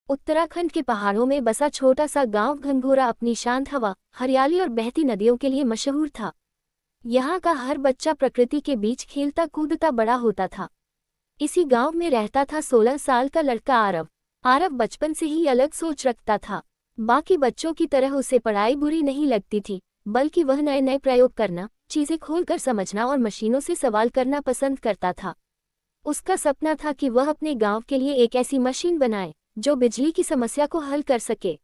उत्तराखंड के पहाड़ों में बसा छोटा सा गांव घंघोरा अपनी शांत हवा, हरियाली और बहती नदियों के लिए मशहूर था। यहाँ का हर बच्चा प्रकृति के बीच खेलता कूदता बड़ा होता था। इसी गांव में रहता था 16 साल का लड़का आरव। आरव बचपन से ही अलग सोच रखता था। बाकी बच्चों की तरह उसे पढ़ाई बुरी नहीं लगती थी, बल्कि वह नए नए प्रयोग करना, चीजें खोलकर समझना और मशीनों से सवाल करना पसंद करता था। उसका सपना था कि वह अपने गांव के लिए एक ऐसी मशीन बनाए जो बिजली की समस्या को हल कर सके,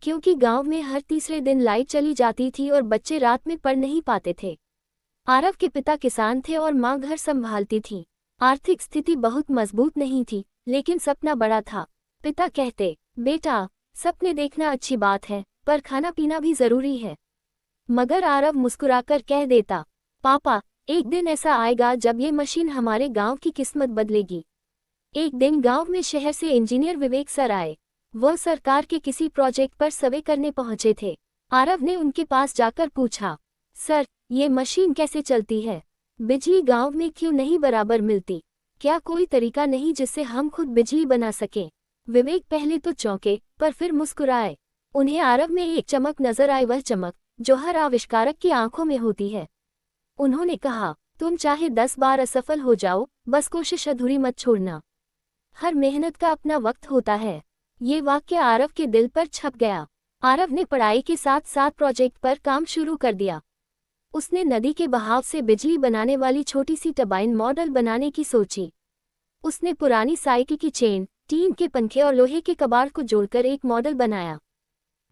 क्योंकि गांव में हर तीसरे दिन लाइट चली जाती थी और बच्चे रात में पढ़ नहीं पाते थे। आरव के पिता किसान थे और मां घर संभालती थी। आर्थिक स्थिति बहुत मजबूत नहीं थी, लेकिन सपना बड़ा था। पिता कहते, बेटा, सपने देखना अच्छी बात है, पर खाना पीना भी जरूरी है। मगर आरव मुस्कुराकर कह देता, पापा, एक दिन ऐसा आएगा जब ये मशीन हमारे गांव की किस्मत बदलेगी। एक दिन गांव में शहर से इंजीनियर विवेक सर आए। वह सरकार के किसी प्रोजेक्ट पर सर्वे करने पहुंचे थे। आरव ने उनके पास जाकर पूछा, सर, ये मशीन कैसे चलती है? बिजली गांव में क्यों नहीं बराबर मिलती? क्या कोई तरीका नहीं जिससे हम खुद बिजली बना सकें? विवेक पहले तो चौंके, पर फिर मुस्कुराए। उन्हें आरव में एक चमक नजर आई, वह चमक जो हर आविष्कारक की आंखों में होती है। उन्होंने कहा, तुम चाहे 10 बार असफल हो जाओ, बस कोशिश अधूरी मत छोड़ना। हर मेहनत का अपना वक्त होता है। ये वाक्य आरव के दिल पर छप गया। आरव ने पढ़ाई के साथ साथ प्रोजेक्ट पर काम शुरू कर दिया। उसने नदी के बहाव से बिजली बनाने वाली छोटी सी टरबाइन मॉडल बनाने की सोची। उसने पुरानी साइकिल की चेन, टीन के पंखे और लोहे के कबाड़ को जोड़कर एक मॉडल बनाया।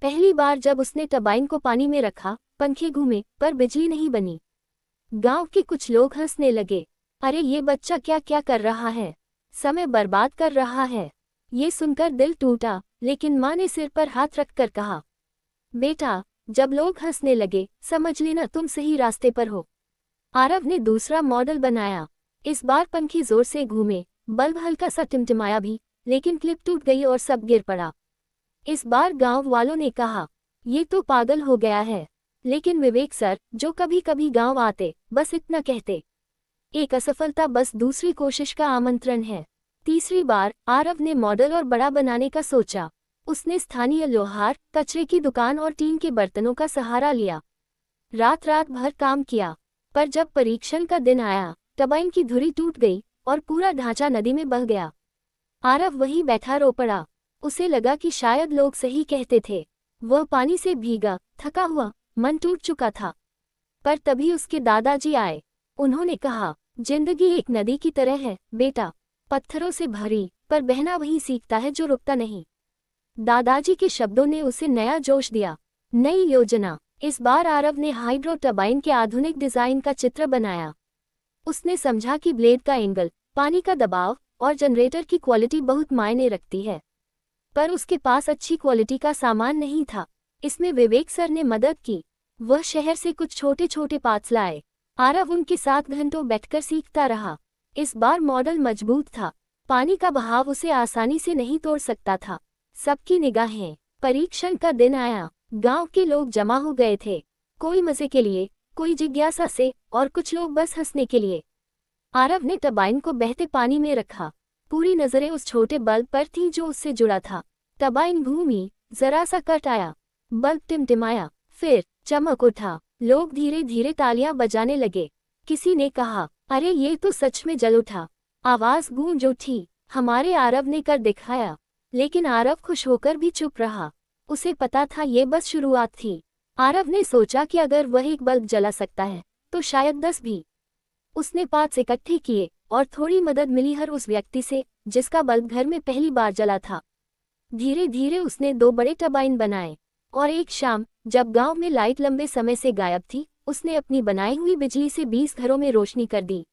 पहली बार जब उसने टरबाइन को पानी में रखा, पंखे घूमे, पर बिजली नहीं बनी। गांव के कुछ लोग हंसने लगे। अरे, ये बच्चा क्या क्या कर रहा है, समय बर्बाद कर रहा है। ये सुनकर दिल टूटा, लेकिन माँ ने सिर पर हाथ रखकर कहा, बेटा, जब लोग हंसने लगे, समझ लेना तुम सही रास्ते पर हो। आरव ने दूसरा मॉडल बनाया। इस बार पंखे जोर से घूमे, बल्ब हल्का सा टिमटिमाया भी, लेकिन क्लिप टूट गई और सब गिर पड़ा। इस बार गांव वालों ने कहा, ये तो पागल हो गया है। लेकिन विवेक सर, जो कभी कभी गांव आते, बस इतना कहते, एक असफलता बस दूसरी कोशिश का आमंत्रण है। तीसरी बार आरव ने मॉडल और बड़ा बनाने का सोचा। उसने स्थानीय लोहार, कचरे की दुकान और टीन के बर्तनों का सहारा लिया। रात रात भर काम किया, पर जब परीक्षण का दिन आया, टरबाइन की धुरी टूट गई और पूरा ढांचा नदी में बह गया। आरव वहीं बैठा रो पड़ा। उसे लगा कि शायद लोग सही कहते थे। वह पानी से भीगा, थका हुआ, मन टूट चुका था। पर तभी उसके दादाजी आए। उन्होंने कहा, जिंदगी एक नदी की तरह है बेटा, पत्थरों से भरी, पर बहना वही सीखता है जो रुकता नहीं। दादाजी के शब्दों ने उसे नया जोश दिया। नई योजना। इस बार आरव ने हाइड्रो टरबाइन के आधुनिक डिजाइन का चित्र बनाया। उसने समझा कि ब्लेड का एंगल, पानी का दबाव और जनरेटर की क्वालिटी बहुत मायने रखती है। पर उसके पास अच्छी क्वालिटी का सामान नहीं था। इसमें विवेक सर ने मदद की। वह शहर से कुछ छोटे छोटे पार्ट्स लाए। आरव उनके साथ घंटों बैठकर सीखता रहा। इस बार मॉडल मजबूत था। पानी का बहाव उसे आसानी से नहीं तोड़ सकता था। सबकी निगाहें। परीक्षण का दिन आया। गांव के लोग जमा हो गए थे। कोई मजे के लिए, कोई जिज्ञासा से, और कुछ लोग बस हंसने के लिए। आरव ने टरबाइन को बहते पानी में रखा। पूरी नजरें उस छोटे बल्ब पर थीं जो उससे जुड़ा था। टरबाइन घूमी, जरा सा कट आया, बल्ब टिमटिमाया, फिर चमक उठा। लोग धीरे धीरे तालियां बजाने लगे। किसी ने कहा, अरे, ये तो सच में जल उठा। आवाज गूंज उठी, हमारे आरव ने कर दिखाया। लेकिन आरव खुश होकर भी चुप रहा। उसे पता था ये बस शुरुआत थी। आरव ने सोचा कि अगर वह एक बल्ब जला सकता है, तो शायद 10 भी। उसने 5 इकट्ठे किए, और थोड़ी मदद मिली हर उस व्यक्ति से जिसका बल्ब घर में पहली बार जला था। धीरे धीरे उसने 2 बड़े टरबाइन बनाए, और एक शाम, जब गांव में लाइट लंबे समय से गायब थी, उसने अपनी बनाई हुई बिजली से 20 घरों में रोशनी कर दी।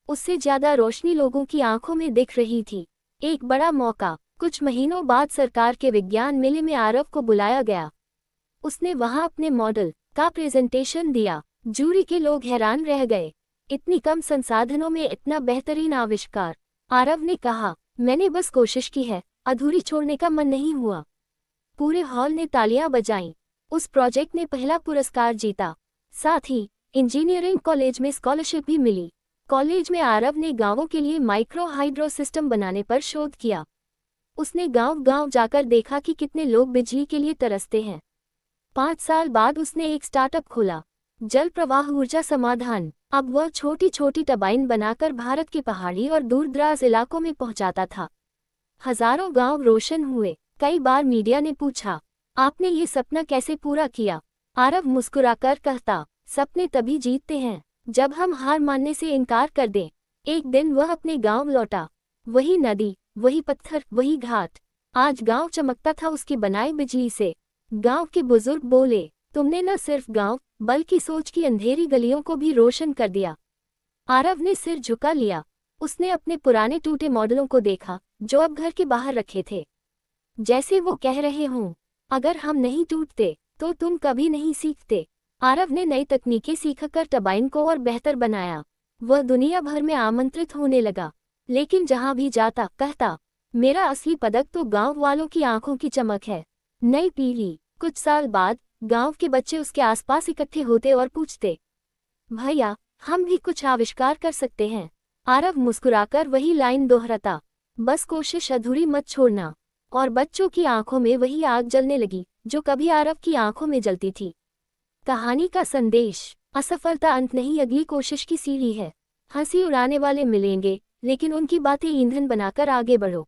उससे ज्यादा रोशनी लोगों की आंखों में दिख रही थी। एक बड़ा मौका। कुछ महीनों बाद सरकार के विज्ञान मेले में आरव को बुलाया गया। उसने वहां अपने मॉडल का प्रेजेंटेशन दिया। जूरी के लोग हैरान रह गए। इतनी कम संसाधनों में इतना बेहतरीन आविष्कार। आरव ने कहा, मैंने बस कोशिश की है, अधूरी छोड़ने का मन नहीं हुआ। पूरे हॉल ने तालियां बजाईं। उस प्रोजेक्ट ने पहला पुरस्कार जीता। साथ ही इंजीनियरिंग कॉलेज में स्कॉलरशिप भी मिली। कॉलेज में आरव ने गांवों के लिए माइक्रो हाइड्रो सिस्टम बनाने पर शोध किया। उसने गांव-गांव जाकर देखा कि कितने लोग बिजली के लिए तरसते हैं। 5 साल बाद उसने एक स्टार्टअप खोला, जल प्रवाह ऊर्जा समाधान। अब वह छोटी-छोटी टरबाइन बनाकर भारत के पहाड़ी और दूर-दराज इलाकों में पहुंचाता था। हजारों गांव रोशन हुए। कई बार मीडिया ने पूछा, आपने ये सपना कैसे पूरा किया? आरव मुस्कुराकर कहता, सपने तभी जीतते हैं जब हम हार मानने से इनकार कर दें। एक दिन वह अपने गांव लौटा। वही नदी, वही पत्थर, वही घाट। आज गांव चमकता था उसकी बनाई बिजली से। गांव के बुजुर्ग बोले, तुमने न सिर्फ गांव बल्कि सोच की अंधेरी गलियों को भी रोशन कर दिया। आरव ने सिर झुका लिया। उसने अपने पुराने टूटे मॉडलों को देखा जो अब घर के बाहर रखे थे। जैसे वो कह रहे हों, अगर हम नहीं टूटते तो तुम कभी नहीं सीखते। आरव ने नई तकनीकें सीखकर टरबाइन को और बेहतर बनाया। वह दुनिया भर में आमंत्रित होने लगा, लेकिन जहां भी जाता कहता, मेरा असली पदक तो गांव वालों की आंखों की चमक है। नई पीढ़ी। कुछ साल बाद गांव के बच्चे उसके आसपास इकट्ठे होते और पूछते, भैया हम भी कुछ आविष्कार कर सकते हैं। आरव मुस्कुराकर वही लाइन दोहराता, बस कोशिश अधूरी मत छोड़ना। और बच्चों की आंखों में वही आग जलने लगी जो कभी आरव की आंखों में जलती थी। कहानी का संदेश, असफलता अंत नहीं, अगली कोशिश की सीढ़ी है। हंसी उड़ाने वाले मिलेंगे, लेकिन उनकी बातें ईंधन बनाकर आगे बढ़ो।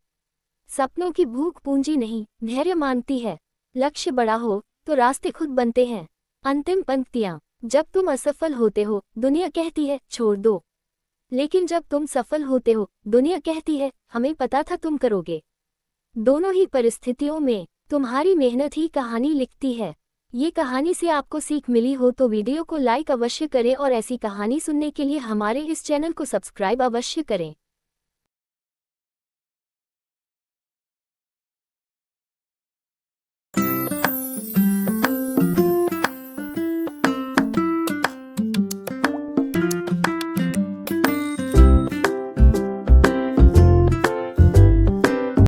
सपनों की भूख पूंजी नहीं, धैर्य मांगती है। लक्ष्य बड़ा हो तो रास्ते खुद बनते हैं। अंतिम पंक्तियां, जब तुम असफल होते हो दुनिया कहती है छोड़ दो, लेकिन जब तुम सफल होते हो दुनिया कहती है हमें पता था तुम करोगे। दोनों ही परिस्थितियों में तुम्हारी मेहनत ही कहानी लिखती है। ये कहानी से आपको सीख मिली हो तो वीडियो को लाइक अवश्य करें और ऐसी कहानी सुनने के लिए हमारे इस चैनल को सब्सक्राइब अवश्य करें।